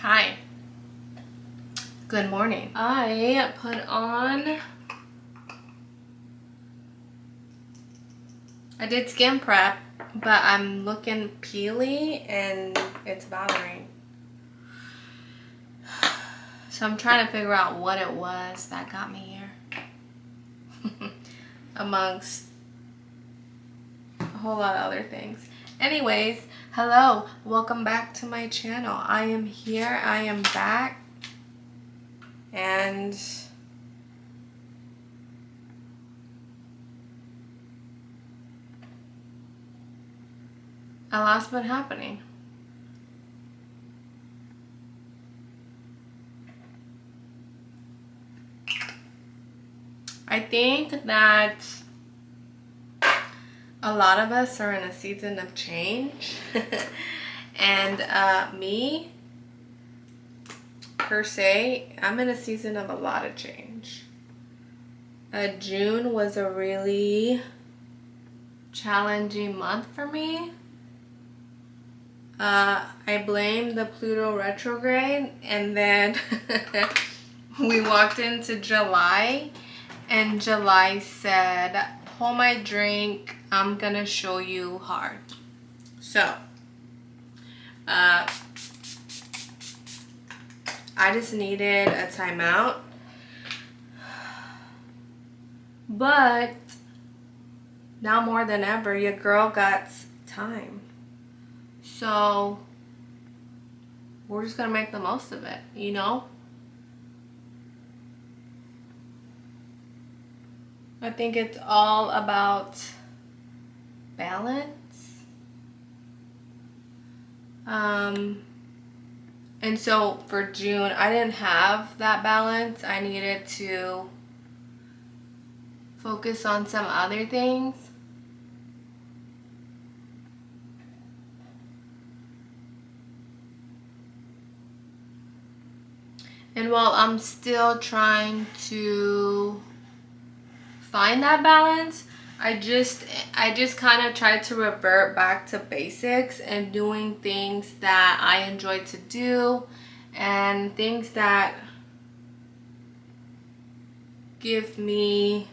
Hi. Good morning. I put on... I did skin prep, but I'm looking peely and it's bothering. So I'm trying to figure out what it was that got me here. Amongst a whole lot of other things. Anyways, hello. Welcome back to my channel. I am here. I am back. And a lot's been happening. I think that a lot of us are in a season of change. And me, per se, I'm in a season of a lot of change. June was a really challenging month for me. I blame the Pluto retrograde, and then we walked into July, and July said, hold my drink, I'm gonna show you hard. So, I just needed a timeout. But now more than ever, your girl got time. So we're just gonna make the most of it, you know? I think it's all about balance. And so for June, I didn't have that balance. I needed to focus on some other things. And while I'm still trying to find that balance, I just kind of tried to revert back to basics and doing things that I enjoy to do and things that give me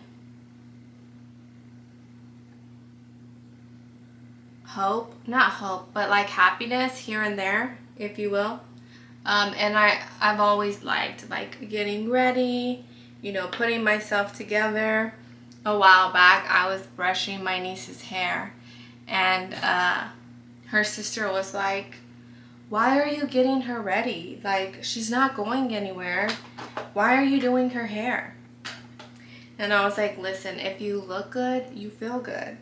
hope, not hope, but like happiness here and there, if you will. And I've always liked like getting ready, you know, putting myself together. A while back, I was brushing my niece's hair, and her sister was like, why are you getting her ready? Like, she's not going anywhere. Why are you doing her hair? And I was like, listen, if you look good, you feel good.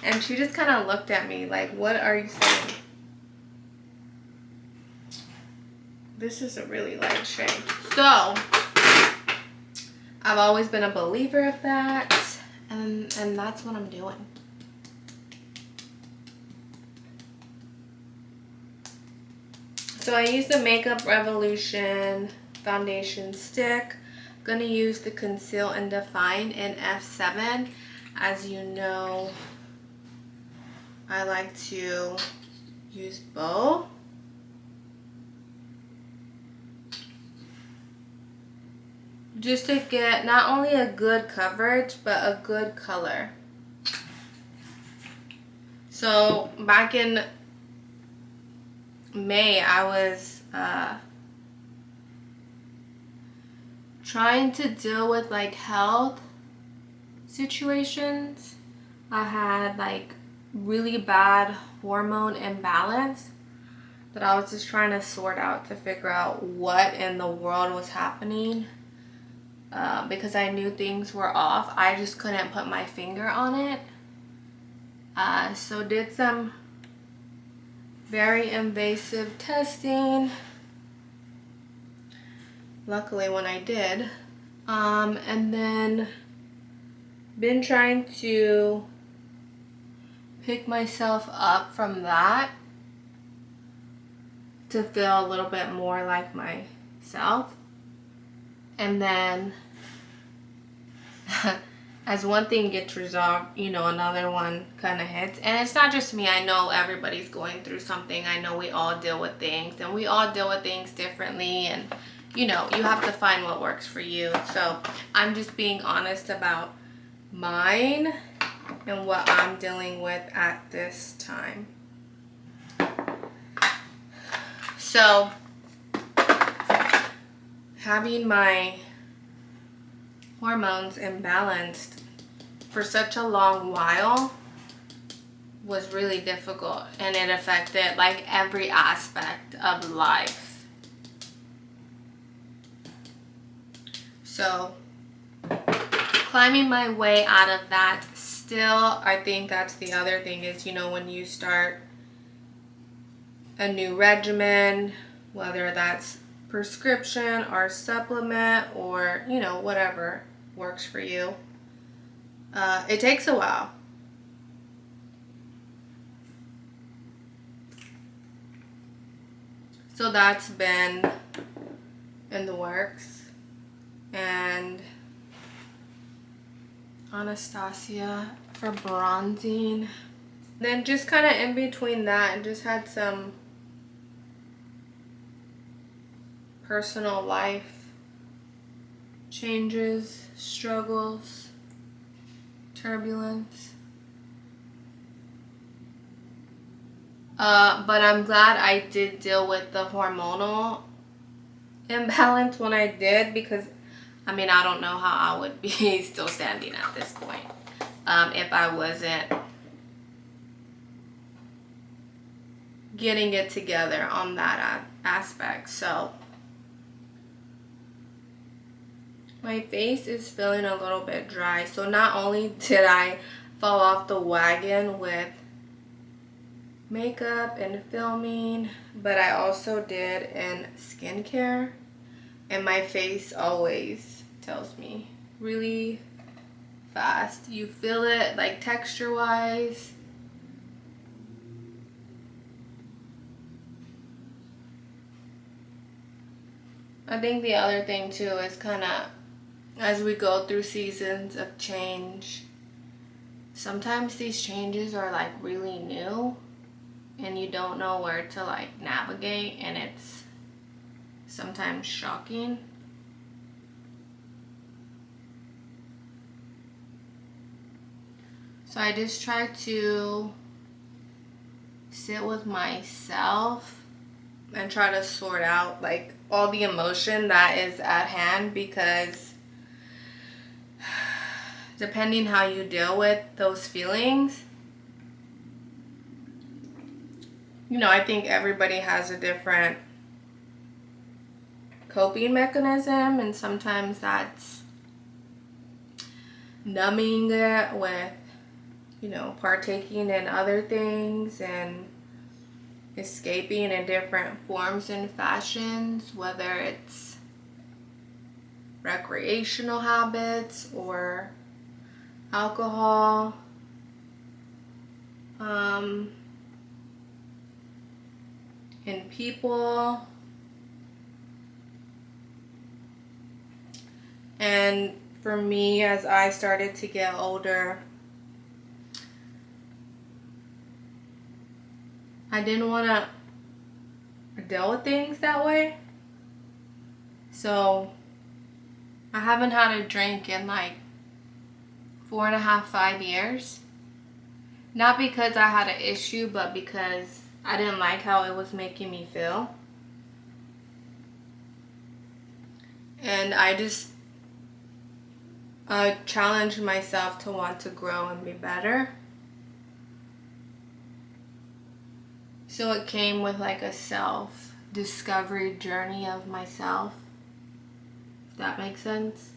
And she just kind of looked at me like, what are you saying? This is a really light shade. So, I've always been a believer of that, and that's what I'm doing. So I use the Makeup Revolution foundation stick. I'm gonna use the Conceal and Define in F7. As you know, I like to use both. Just to get not only a good coverage, but a good color. So back in May, I was trying to deal with like health situations. I had like really bad hormone imbalance that I was just trying to sort out to figure out what in the world was happening. Because I knew things were off. I just couldn't put my finger on it. So did some very invasive testing. Luckily when I did. And then been trying to pick myself up from that to feel a little bit more like myself. And then as one thing gets resolved, you know, another one kind of hits. And it's not just me. I know everybody's going through something. I know we all deal with things, and we all deal with things differently. And, you know, you have to find what works for you. So I'm just being honest about mine and what I'm dealing with at this time. So having my hormones imbalanced for such a long while was really difficult, and it affected like every aspect of life. So climbing my way out of that, still, I think that's the other thing is, you know, when you start a new regimen, whether that's prescription or supplement or, you know, whatever works for you, it takes a while. So that's been in the works. And Anastasia for bronzing. Then just kind of in between that, just had some personal life changes, struggles, turbulence. But I'm glad I did deal with the hormonal imbalance when I did, because I mean, I don't know how I would be still standing at this point if I wasn't getting it together on that aspect. So my face is feeling a little bit dry. So not only did I fall off the wagon with makeup and filming, but I also did in skincare, and my face always tells me really fast. You feel it like texture wise. I think the other thing too is kind of, as we go through seasons of change, sometimes these changes are like really new and you don't know where to like navigate, and it's sometimes shocking. So I just try to sit with myself and try to sort out like all the emotion that is at hand, because depending how you deal with those feelings, you know, I think everybody has a different coping mechanism, and sometimes that's numbing it with, you know, partaking in other things and escaping in different forms and fashions, whether it's recreational habits or alcohol. In people. And for me, as I started to get older, I didn't want to deal with things that way. So I haven't had a drink in like 4.5, 5 years. Not because I had an issue, but because I didn't like how it was making me feel. And I just challenged myself to want to grow and be better. So it came with like a self-discovery journey of myself, if that makes sense.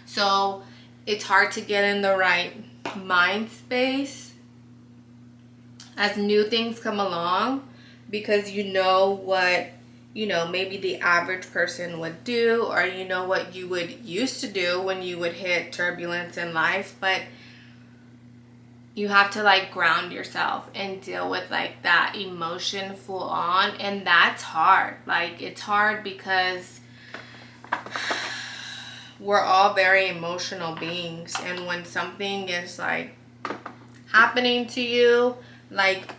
So it's hard to get in the right mind space as new things come along, because you know what, you know, maybe the average person would do, or you know what you would used to do when you would hit turbulence in life, but you have to like ground yourself and deal with like that emotion full on, and that's hard. Like, it's hard because we're all very emotional beings, and when something is like happening to you, like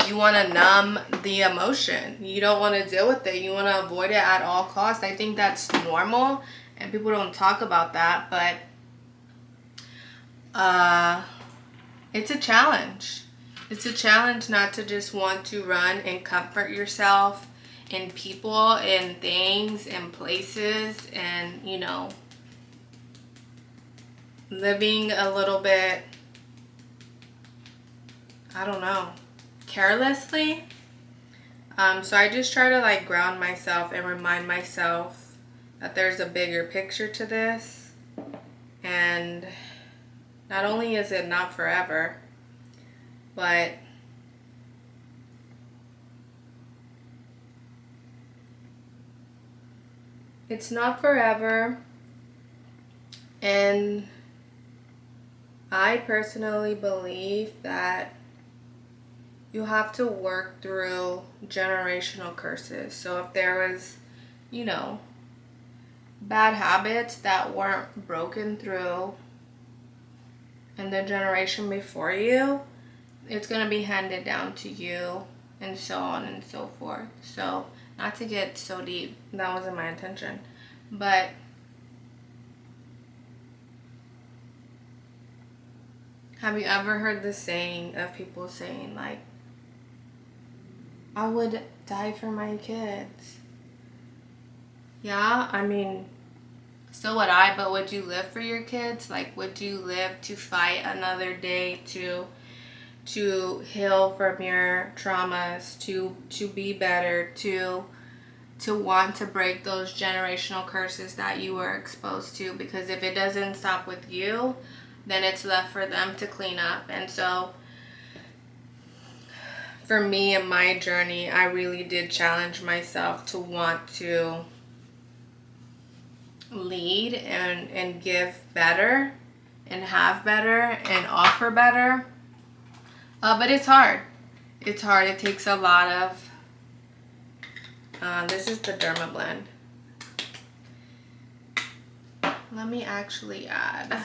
you want to numb the emotion. You don't want to deal with it. You want to avoid it at all costs. I think that's normal, and people don't talk about that, but it's a challenge. It's a challenge not to just want to run and comfort yourself in people and things and places, and, you know, living a little bit, I don't know, carelessly. So I just try to like ground myself and remind myself that there's a bigger picture to this, and not only is it not forever, but it's not forever, and I personally believe that you have to work through generational curses. So if there was, you know, bad habits that weren't broken through in the generation before you, it's going to be handed down to you, and so on and so forth. So not to get so deep, that wasn't my intention, but have you ever heard the saying of people saying like, I would die for my kids? Yeah, I mean, so would I, but would you live for your kids? Like, would you live to fight another day to heal from your traumas, to be better, to want to break those generational curses that you were exposed to? Because if it doesn't stop with you, then it's left for them to clean up. And so for me in my journey, I really did challenge myself to want to lead and give better and have better and offer better. But it's hard. It's hard. It takes a lot of... this is the Derma blend. Let me actually add...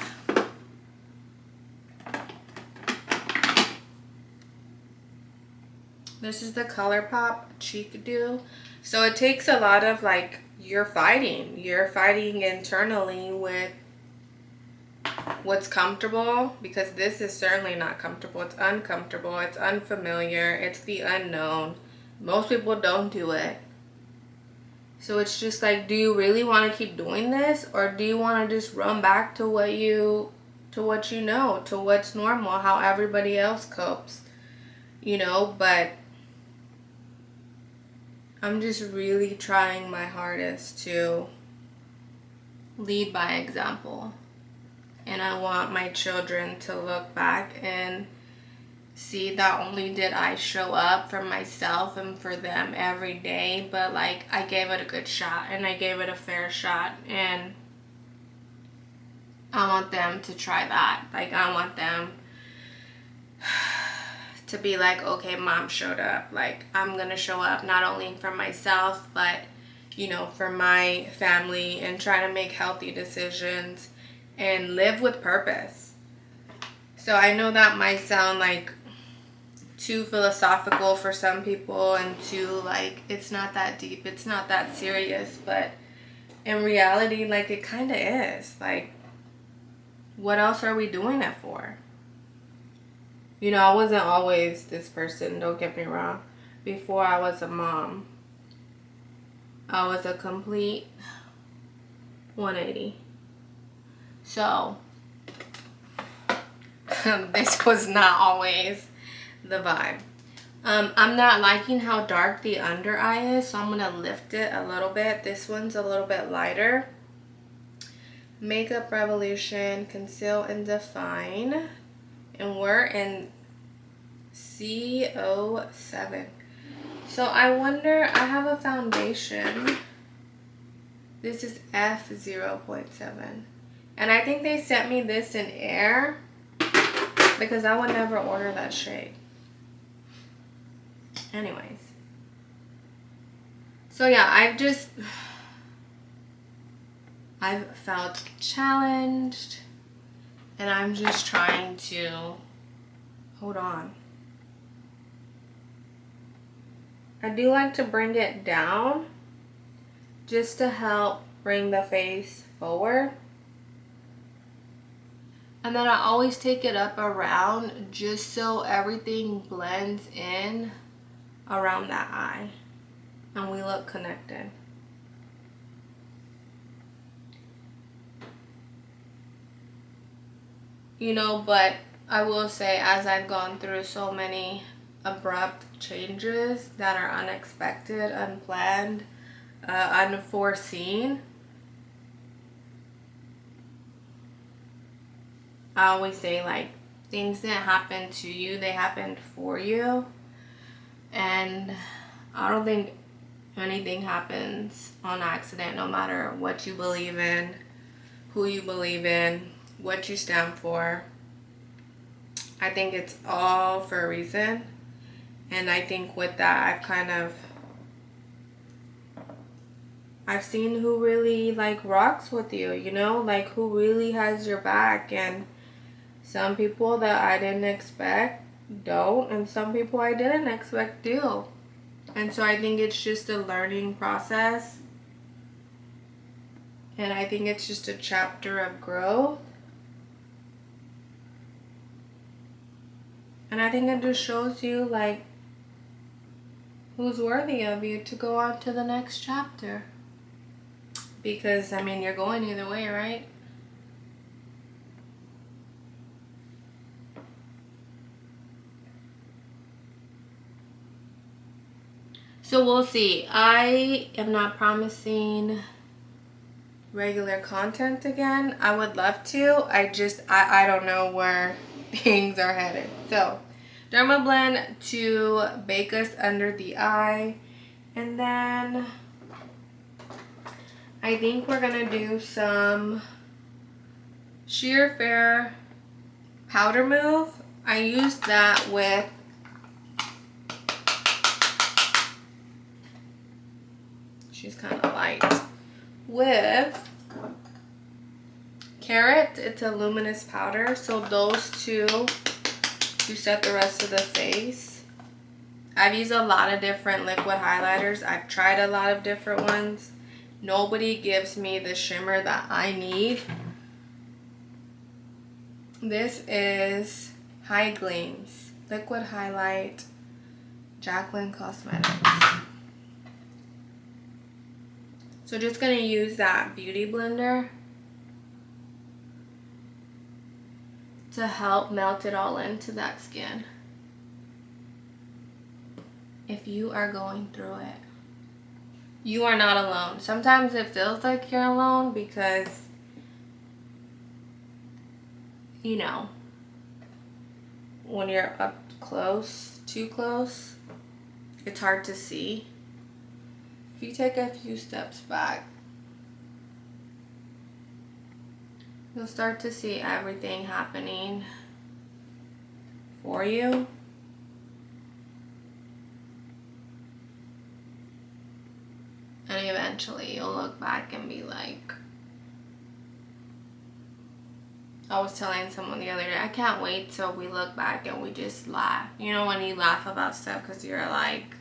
This is the ColourPop Cheek Dew. So it takes a lot of like, you're fighting internally with what's comfortable, because this is certainly not comfortable. It's uncomfortable. It's unfamiliar. It's the unknown. Most people don't do it. So it's just like, do you really want to keep doing this, or do you want to just run back to what you know, to what's normal, how everybody else copes, you know? But I'm just really trying my hardest to lead by example. And I want my children to look back and see not only did I show up for myself and for them every day, but like I gave it a good shot and I gave it a fair shot. And I want them to try that. Like, I want them to be like, okay, mom showed up. Like, I'm gonna show up not only for myself, but, you know, for my family, and try to make healthy decisions and live with purpose. So I know that might sound like too philosophical for some people, and too like, it's not that deep, it's not that serious, but in reality, like, it kind of is. Like, what else are we doing it for? You know, I wasn't always this person, don't get me wrong. Before I was a mom, I was a complete 180. So, this was not always the vibe. I'm not liking how dark the under eye is, so I'm going to lift it a little bit. This one's a little bit lighter. Makeup Revolution, Conceal and Define. And we're in C07. So I wonder, I have a foundation. This is F0.7. And I think they sent me this in Air, because I would never order that shade. Anyways. So yeah, I've felt challenged, and I'm just trying to hold on. I do like to bring it down just to help bring the face forward. And then I always take it up around just so everything blends in around that eye and we look connected. You know, but I will say, as I've gone through so many abrupt changes that are unexpected, unplanned, unforeseen, I always say, like, things didn't happen to you, they happened for you. And I don't think anything happens on accident, no matter what you believe in, who you believe in, what you stand for. I think it's all for a reason. And I think with that, I've seen who really, like, rocks with you, you know, like, who really has your back. And some people that I didn't expect don't, and some people I didn't expect do. And so I think it's just a learning process. And I think it's just a chapter of growth. And I think it just shows you, like, who's worthy of you to go on to the next chapter. Because, I mean, you're going either way, right? So we'll see. I am not promising regular content again. I would love to. I don't know where things are headed. So, Derma Blend to bake us under the eye. And then I think we're going to do some Sheer Fair powder move. I used that with she's kind of light. With Carrot, it's a luminous powder. So those two to set the rest of the face. I've used a lot of different liquid highlighters. I've tried a lot of different ones. Nobody gives me the shimmer that I need. This is High Gleams Liquid Highlight, Jaclyn Cosmetics. So just going to use that beauty blender to help melt it all into that skin. If you are going through it, you are not alone. Sometimes it feels like you're alone because, you know, when you're up close, too close, it's hard to see. If you take a few steps back, you'll start to see everything happening for you. And eventually you'll look back and be like, I was telling someone the other day, I can't wait till we look back and we just laugh. You know, when you laugh about stuff because you're like,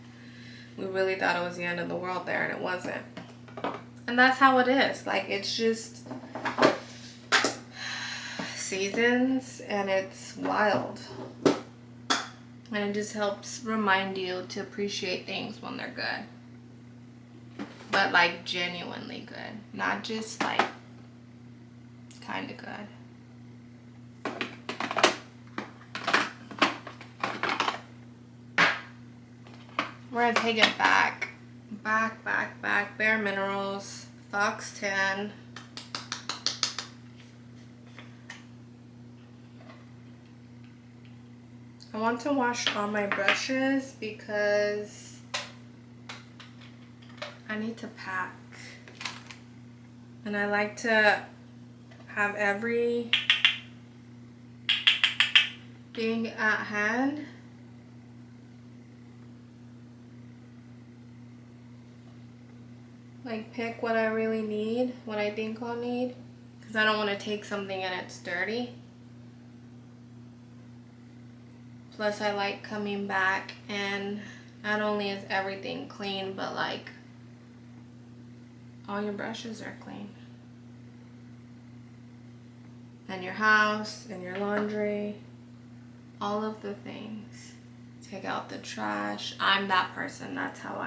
we really thought it was the end of the world there, and it wasn't. And that's how it is. Like, it's just seasons, and it's wild. And it just helps remind you to appreciate things when they're good. But, like, genuinely good. Not just, like, kind of good. We're going to take it back. Back. Bare Minerals. Fox 10. I want to wash all my brushes because I need to pack. And I like to have everything at hand. like pick what I really need, what I think I'll need, because I don't want to take something and it's dirty. Plus I like coming back and not only is everything clean, but like all your brushes are clean. And your house and your laundry, all of the things. Take out the trash. I'm that person. That's how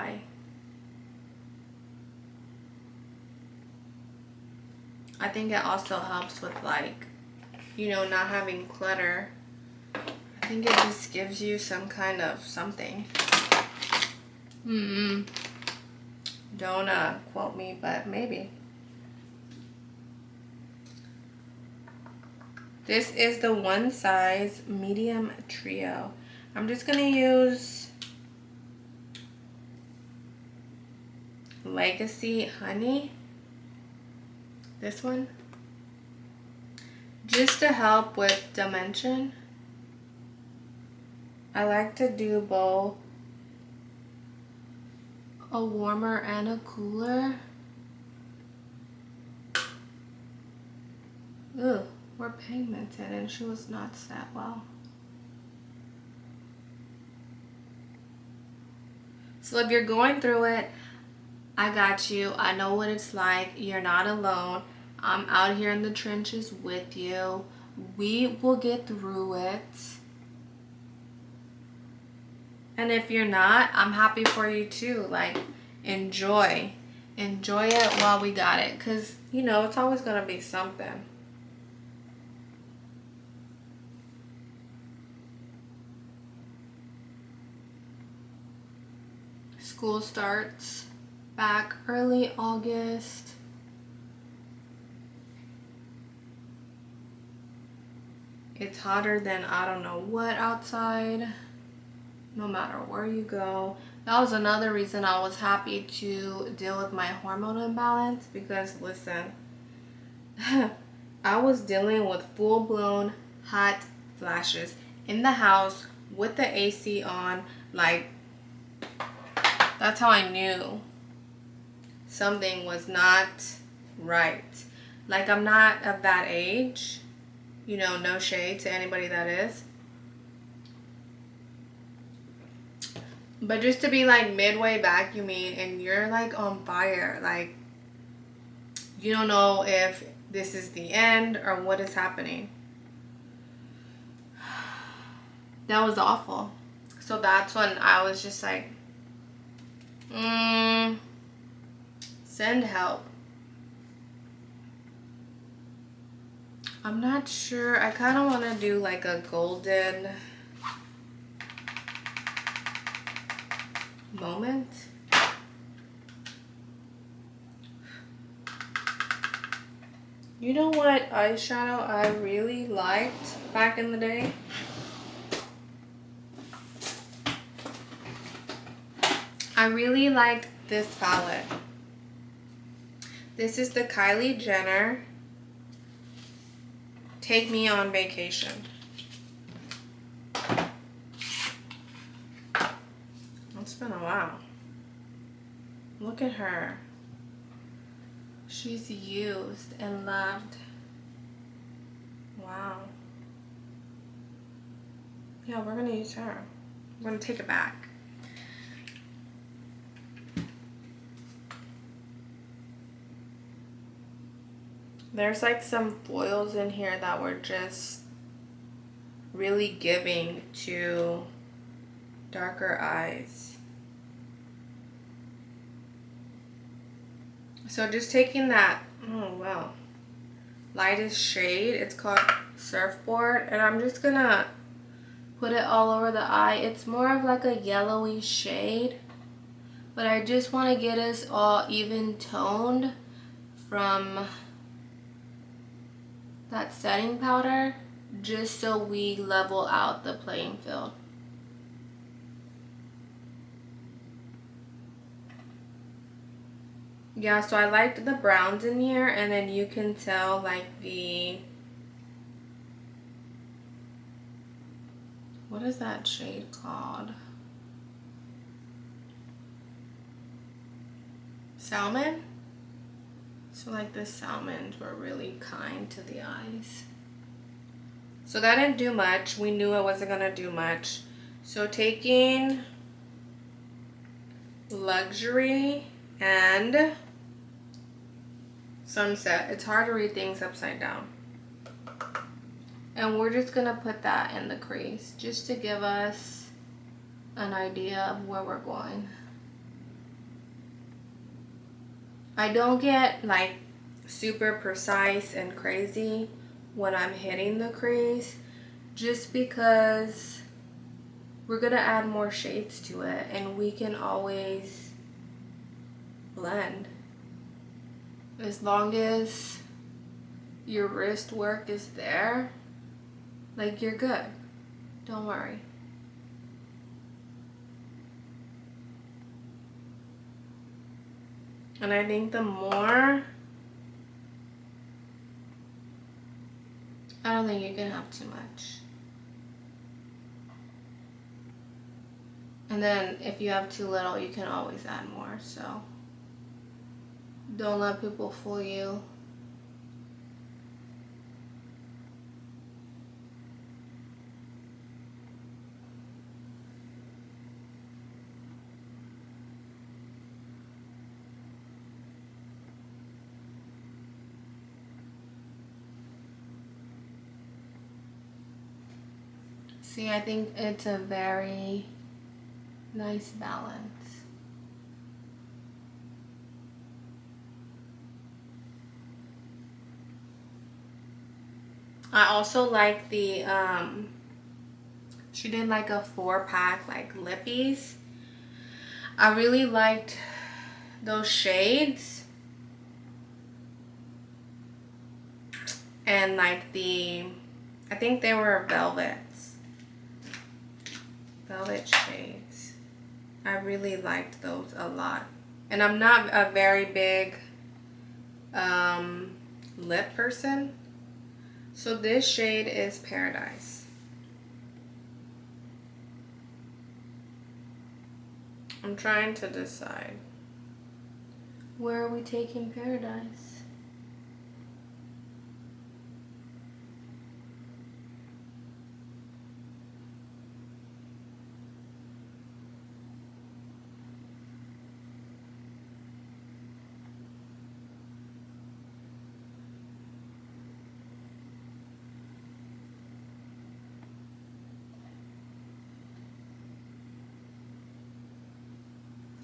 I think it also helps with like, you know, not having clutter. I think it just gives you some kind of something. Don't quote me, but maybe. This is the One Size Medium Trio. I'm just gonna use Legacy Honey. This one. Just to help with dimension. I like to do both a warmer and a cooler. Ugh, we're pigmented and she was not set well. So if you're going through it, I got you. I know what it's like. You're not alone. I'm out here in the trenches with you. We will get through it. And if you're not, I'm happy for you too. Like, enjoy. Enjoy it while we got it. Because, you know, it's always going to be something. School starts back early August. It's hotter than I don't know what outside, no matter where you go. That was another reason I was happy to deal with my hormone imbalance, because listen, I was dealing with full-blown hot flashes in the house with the AC on. Like, that's how I knew something was not right. Like, I'm not of that age. You know, no shade to anybody that is. But just to be like midway vacuuming and you're like on fire. Like, you don't know if this is the end or what is happening. That was awful. So that's when I was just like, send help. I'm not sure. I kind of want to do like a golden moment. You know what eyeshadow I really liked back in the day? I really liked this palette. This is the Kylie Jenner Take Me on Vacation. It's been a while. Look at her. She's used and loved. Wow. Yeah, we're gonna use her. We're gonna take it back. There's like some foils in here that were just really giving to darker eyes. So just taking that, oh wow, lightest shade, it's called Surfboard, and I'm just gonna put it all over the eye. It's more of like a yellowy shade, but I just want to get us all even toned from that setting powder, just so we level out the playing field. Yeah, so I liked the browns in here, and then you can tell like the, what is that shade called? Salmon? So like the salmons were really kind to the eyes. So that didn't do much. We knew it wasn't gonna do much. So taking Luxury and Sunset. It's hard to read things upside down. And we're just gonna put that in the crease just to give us an idea of where we're going. I don't get like super precise and crazy when I'm hitting the crease, just because we're gonna add more shades to it and we can always blend. As long as your wrist work is there, like, you're good. Don't worry. And I think the more, I don't think you can have too much. And then if you have too little, you can always add more. So don't let people fool you. See, I think it's a very nice balance. I also like the, she did like a 4-pack like lippies. I really liked those shades. And like the, I think they were velvets. Velvet shades. I really liked those a lot. And I'm not a very big lip person. So this shade is Paradise. I'm trying to decide. Where are we taking Paradise?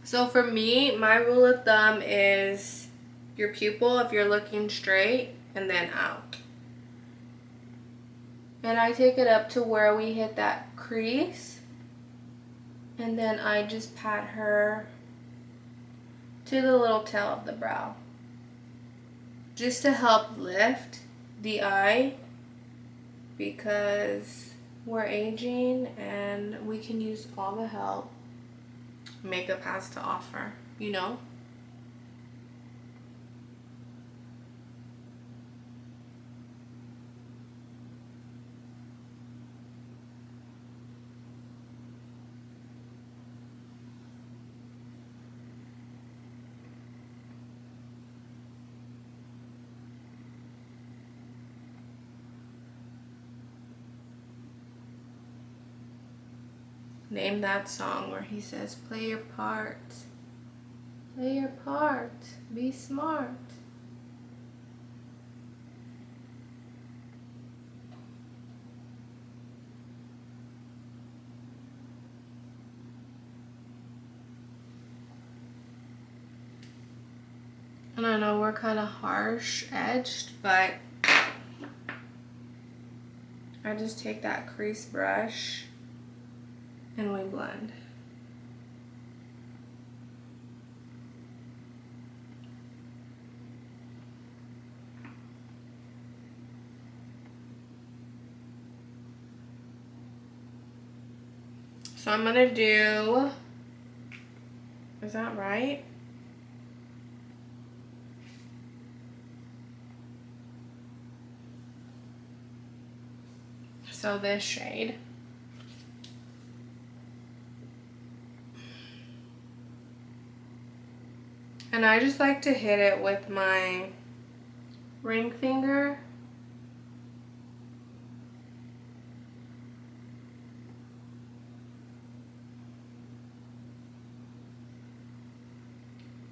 So for me, my rule of thumb is your pupil if you're looking straight and then out. And I take it up to where we hit that crease. And then I just pat her to the little tail of the brow. Just to help lift the eye, because we're aging and we can use all the help makeup has to offer, you know? Name that song where he says, play your part. Play your part. Be smart. And I know we're kind of harsh edged, but I just take that crease brush and we blend. So I'm gonna do, is that right? So this shade. And I just like to hit it with my ring finger.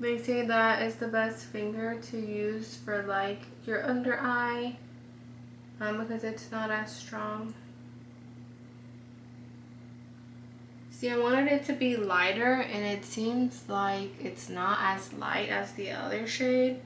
They say that is the best finger to use for like your under eye, because it's not as strong. See, I wanted it to be lighter, and it seems like it's not as light as the other shade.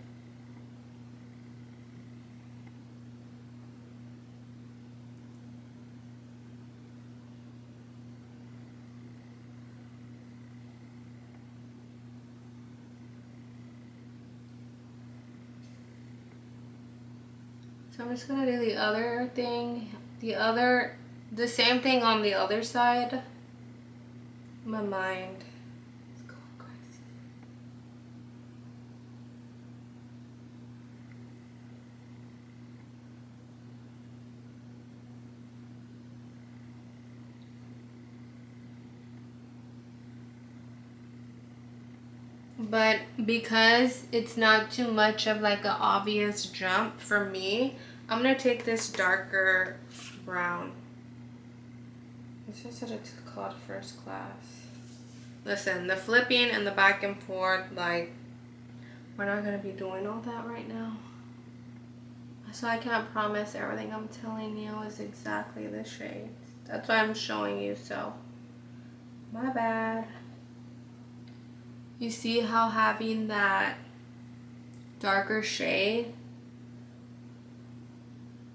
So I'm just gonna do the other thing, the same thing on the other side. My mind is going crazy. But because it's not too much of like an obvious jump for me, I'm gonna take this darker brown. It says that it's called First Class. Listen, the flipping and the back and forth, like, we're not gonna be doing all that right now. So I can't promise everything I'm telling you is exactly the shade. That's why I'm showing you, so my bad. You see how having that darker shade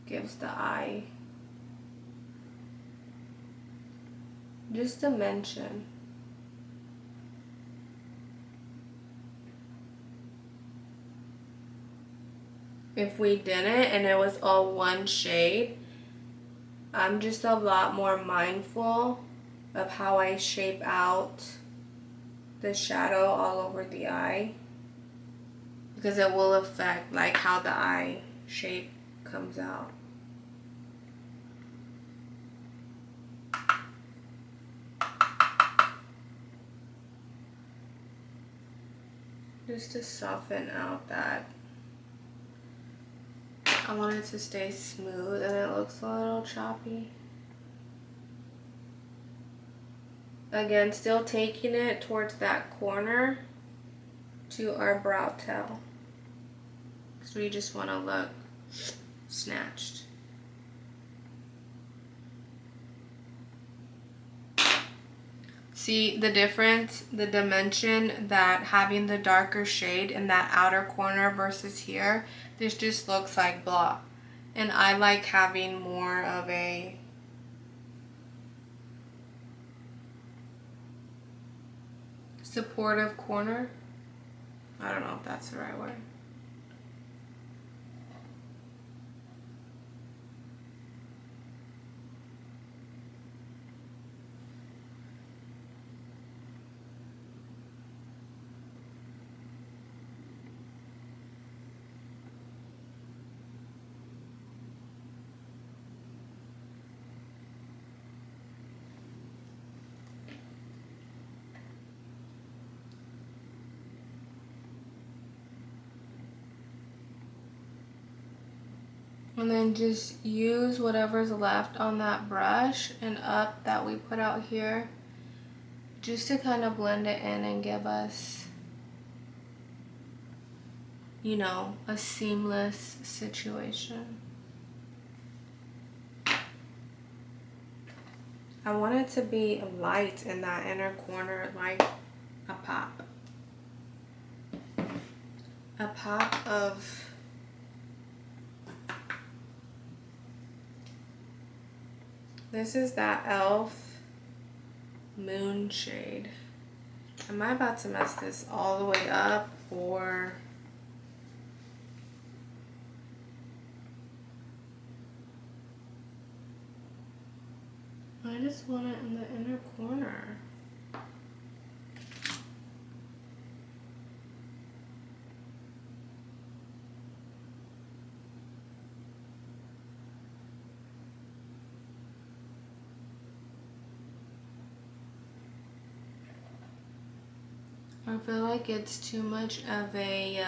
gives the eye just dimension. If we didn't and it was all one shade, I'm just a lot more mindful of how I shape out the shadow all over the eye, because it will affect like how the eye shape comes out. Just to soften out that. I want it to stay smooth, and it looks a little choppy. Again, still taking it towards that corner to our brow tail, because we just want to look snatched. See the difference, the dimension that having the darker shade in that outer corner versus here? This just looks like blah. And I like having more of a supportive corner. I don't know if that's the right word. And then just use whatever's left on that brush and up that we put out here, just to kind of blend it in and give us, you know, a seamless situation. I want it to be light in that inner corner, like a pop. A pop of this is that e.l.f. Moon shade. Am I about to mess this all the way up, or I just want it in the inner corner? I feel like it's too much of a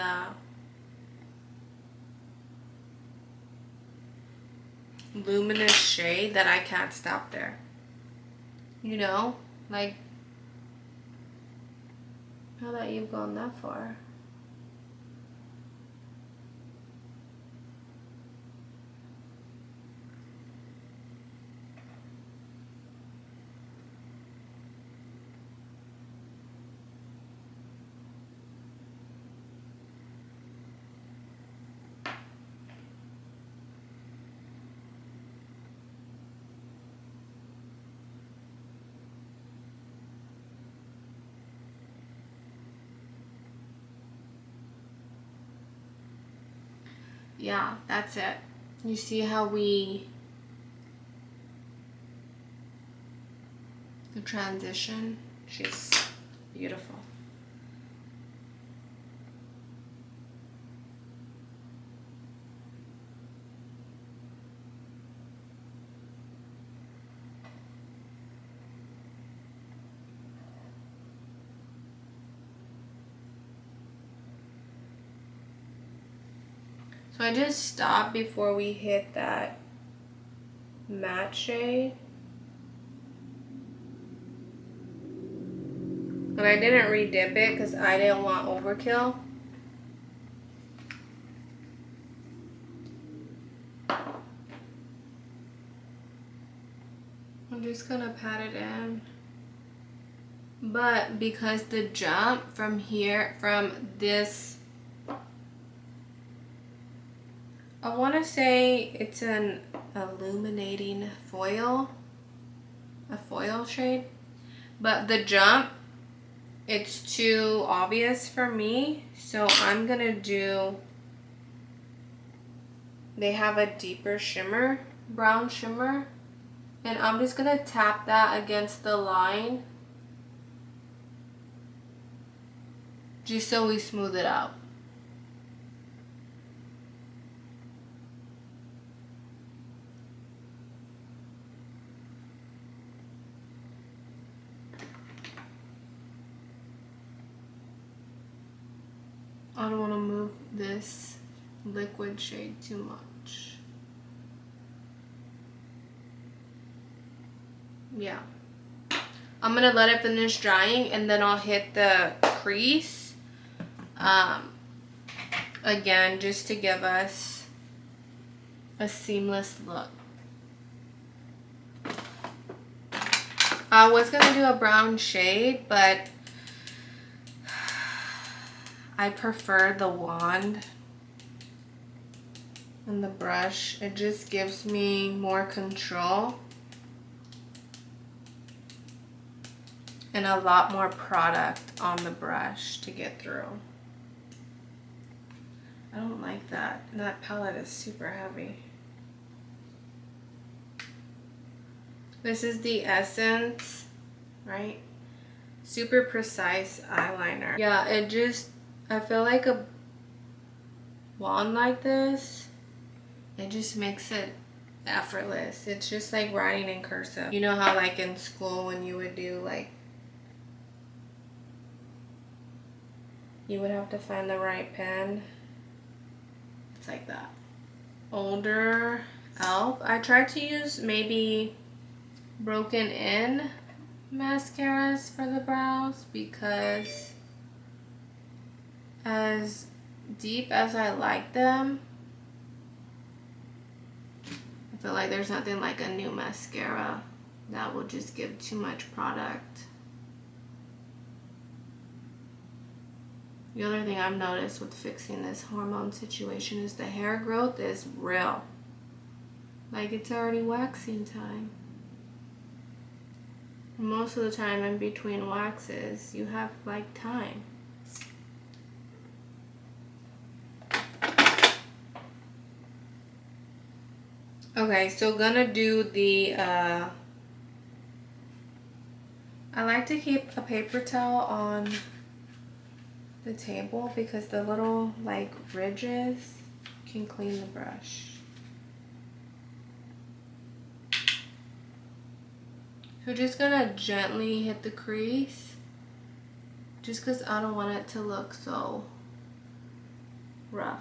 luminous shade that I can't stop there. You know, like, now that you've gone that far. Yeah, that's it. You see how the transition, she's beautiful. So I just stopped before we hit that matte shade. But I didn't re-dip it because I didn't want overkill. I'm just gonna pat it in. But because the jump from here, from this, I want to say it's an illuminating foil, a foil shade, but the jump, it's too obvious for me, so I'm gonna do, they have a deeper shimmer, brown shimmer, and I'm just gonna tap that against the line just so we smooth it out. I don't want to move this liquid shade too much. Yeah. I'm going to let it finish drying and then I'll hit the crease again just to give us a seamless look. I was going to do a brown shade, but I prefer the wand and the brush. It just gives me more control and a lot more product on the brush to get through. I don't like that. That palette is super heavy. This is the Essence, right? Super Precise eyeliner. Yeah, it just, I feel like a wand like this, it just makes it effortless. It's just like writing in cursive. You know how like in school when you would do like, you would have to find the right pen. It's like that. Older e.l.f. I tried to use maybe Broken In mascaras for the brows because as deep as I like them, I feel like there's nothing like a new mascara that will just give too much product. The other thing I've noticed with fixing this hormone situation is the hair growth is real. Like it's already waxing time. Most of the time in between waxes, you have like time. Okay, so gonna do the, I like to keep a paper towel on the table because the little like ridges can clean the brush. So just gonna gently hit the crease just because I don't want it to look so rough.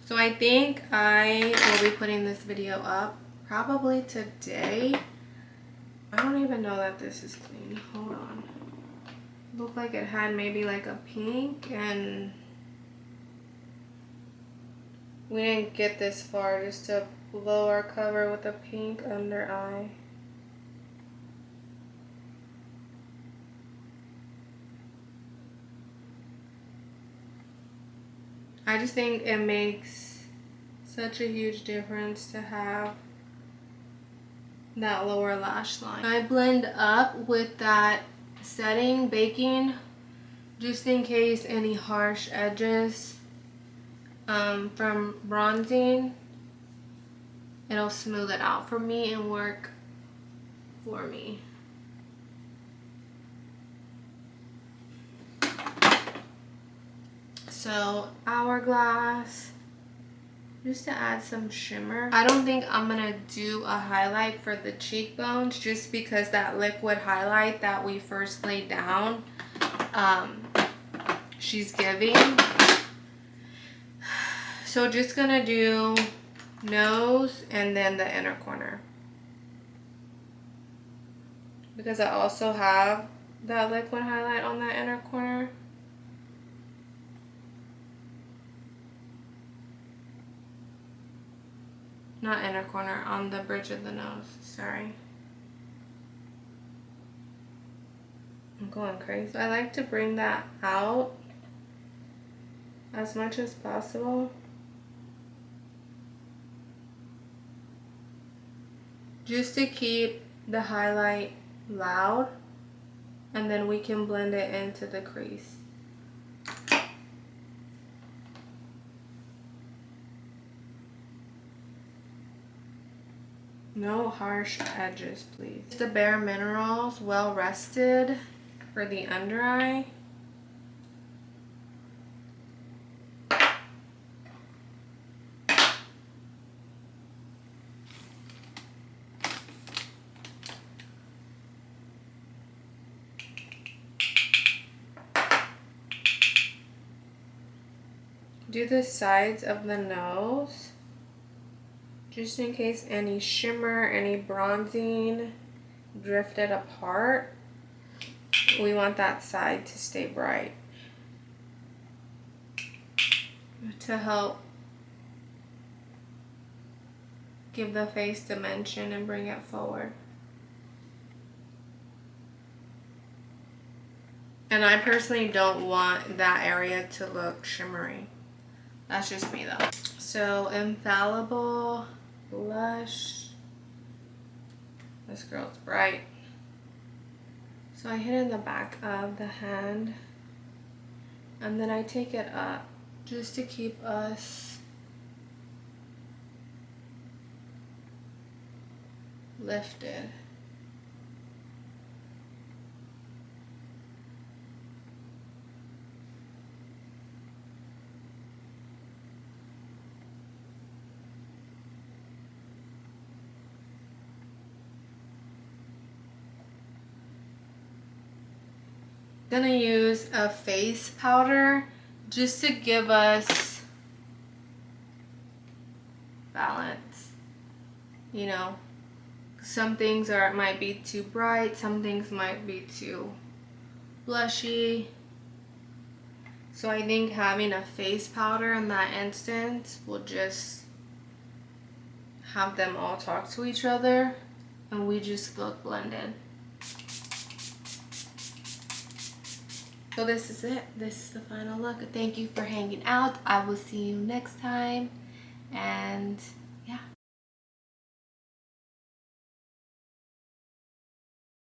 So I think I will be putting this video up probably today. I don't even know that this is clean. Hold on. Looked like it had maybe like a pink, and we didn't get this far, just to blow our cover with a pink under eye. I just think it makes such a huge difference to have that lower lash line. I blend up with that setting baking just in case any harsh edges from bronzing, it'll smooth it out for me and work for me. So Hourglass, just to add some shimmer. I don't think I'm gonna do a highlight for the cheekbones just because that liquid highlight that we first laid down, she's giving. So just gonna do nose and then the inner corner, because I also have that liquid highlight on that inner corner. Not inner corner, on the bridge of the nose, sorry. I'm going crazy. I like to bring that out as much as possible. Just to keep the highlight loud, and then we can blend it into the crease. No harsh edges, please. The Bare Minerals Well Rested for the under eye. Do the sides of the nose, just in case any shimmer, any bronzing drifted apart. We want that side to stay bright to help give the face dimension and bring it forward. And I personally don't want that area to look shimmery. That's just me though. So Infallible blush. This girl's bright. So I hit in the back of the hand, and then I take it up just to keep us lifted. Gonna use a face powder just to give us balance. You know, some things might be too bright, some things might be too blushy. So I think having a face powder in that instance will just have them all talk to each other and we just look blended. So this is it. This is the final look. Thank you for hanging out. I will see you next time, and